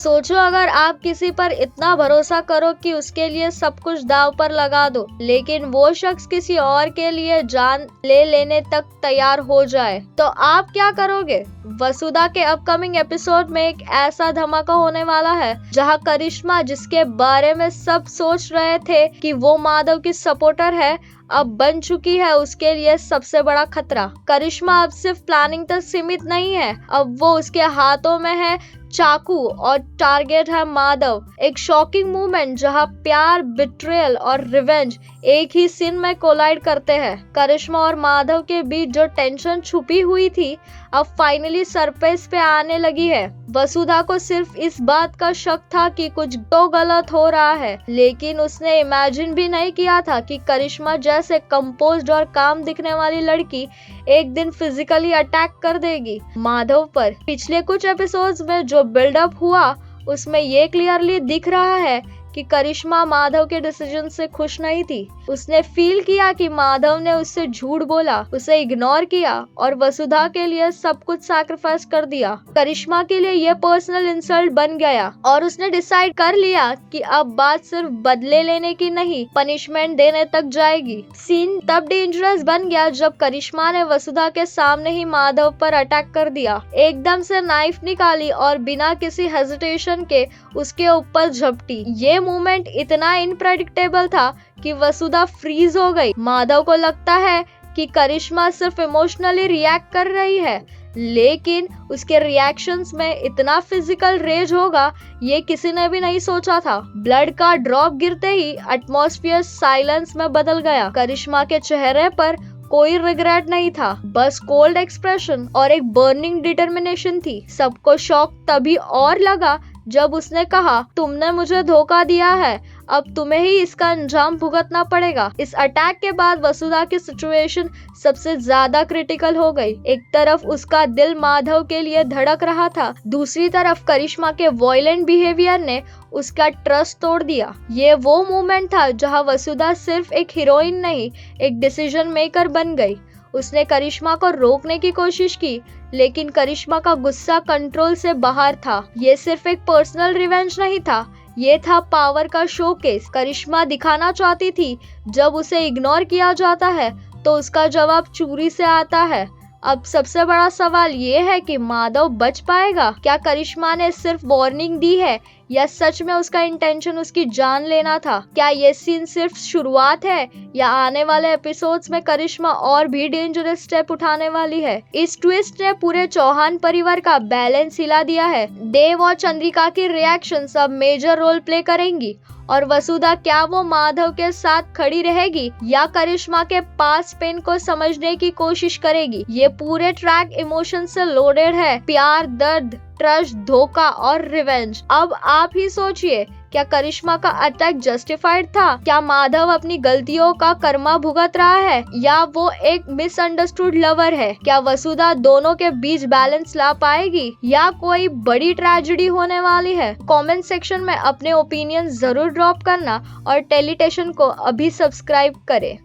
सोचो अगर आप किसी पर इतना भरोसा करो कि उसके लिए सब कुछ दांव पर लगा दो, लेकिन वो शख्स किसी और के लिए जान ले लेने तक तैयार हो जाए, तो आप क्या करोगे? वसुधा के अपकमिंग एपिसोड में एक ऐसा धमाका होने वाला है जहां करिश्मा, जिसके बारे में सब सोच रहे थे कि वो माधव की सपोर्टर है, अब बन चुकी है उसके लिए सबसे बड़ा खतरा। करिश्मा अब सिर्फ प्लानिंग तक सीमित नहीं है, अब वो उसके हाथों में है चाकू और टारगेट है माधव। एक शॉकिंग मूवमेंट जहां प्यार, बिट्रेयल और रिवेंज एक ही सीन में कोलाइड करते हैं। करिश्मा और माधव के बीच जो टेंशन छुपी हुई थी अब फाइनली सरफेस पे आने लगी है। वसुधा को सिर्फ इस बात का शक था कि कुछ तो गलत हो रहा है, लेकिन उसने इमेजिन भी नहीं किया था कि करिश्मा जैसे कंपोज्ड और काम दिखने वाली लड़की एक दिन फिजिकली अटैक कर देगी माधव पर। पिछले कुछ एपिसोड्स में जो बिल्डअप हुआ उसमें ये क्लियरली दिख रहा है कि करिश्मा माधव के डिसीजन से खुश नहीं थी। उसने फील किया कि माधव ने उससे झूठ बोला, उसे इग्नोर किया और वसुधा के लिए सब कुछ सैक्रिफाइस कर दिया। करिश्मा के लिए ये पर्सनल इंसल्ट बन गया और उसने डिसाइड कर लिया कि अब बात सिर्फ बदले लेने की नहीं, पनिशमेंट देने तक जाएगी। सीन तब डेंजरस बन गया जब करिश्मा ने वसुधा के सामने ही माधव पर अटैक कर दिया। एकदम से नाइफ निकाली और बिना किसी हेजिटेशन के उसके ऊपर झपटी। ये मूवमेंट इतना इनप्रेडिक्टेबल था कि वसुधा फ्रीज हो गई। माधव को लगता है कि करिश्मा सिर्फ इमोशनली रिएक्ट कर रही है, लेकिन उसके रिएक्शंस में इतना फिजिकल रेज होगा ये किसी ने भी नहीं सोचा था। ब्लड का ड्रॉप गिरते ही एटमॉस्फेयर साइलेंस में बदल गया। करिश्मा के चेहरे पर कोई रिग्रेट नहीं था, बस कोल्ड एक्सप्रेशन और एक बर्निंग डिटर्मिनेशन थी। सबको शॉक तभी और लगा जब उसने कहा, तुमने मुझे धोखा दिया है, अब तुम्हें ही इसका अंजाम भुगतना पड़ेगा। इस अटैक के बाद वसुधा की सिचुएशन सबसे ज्यादा क्रिटिकल हो गई। एक तरफ उसका दिल माधव के लिए धड़क रहा था, दूसरी तरफ करिश्मा के वॉयलेंट बिहेवियर ने उसका ट्रस्ट तोड़ दिया। ये वो मोमेंट था जहां वसुधा सिर्फ एक हीरोइन नहीं, एक डिसीजन मेकर बन गई। उसने करिश्मा को रोकने की कोशिश की, लेकिन करिश्मा का गुस्सा कंट्रोल से बाहर था। ये सिर्फ एक पर्सनल रिवेंज नहीं था, ये था पावर का शोकेस। करिश्मा दिखाना चाहती थी जब उसे इग्नोर किया जाता है तो उसका जवाब चोरी से आता है। अब सबसे बड़ा सवाल ये है कि माधव बच पाएगा। क्या करिश्मा ने सिर्फ वार्निंग दी है या सच में उसका इंटेंशन उसकी जान लेना था? क्या ये सीन सिर्फ शुरुआत है या आने वाले एपिसोड्स में करिश्मा और भी डेंजरस स्टेप उठाने वाली है? इस ट्विस्ट ने पूरे चौहान परिवार का बैलेंस हिला दिया है। देव और चंद्रिका की रिएक्शन सब मेजर रोल प्ले करेंगी और वसुधा क्या वो माधव के साथ खड़ी रहेगी या करिश्मा के पास पेन को समझने की कोशिश करेगी? ये पूरे ट्रैक इमोशन से लोडेड है, प्यार, दर्द, ट्रस्ट, धोखा और रिवेंज। अब आप ही सोचिए, क्या करिश्मा का अटैक जस्टिफाइड था? क्या माधव अपनी गलतियों का कर्मा भुगत रहा है या वो एक मिसअंडरस्टूड लवर है? क्या वसुधा दोनों के बीच बैलेंस ला पाएगी या कोई बड़ी ट्रेजेडी होने वाली है? कमेंट सेक्शन में अपने ओपिनियन जरूर ड्रॉप करना और टेलीटेशन को अभी सब्सक्राइब करें।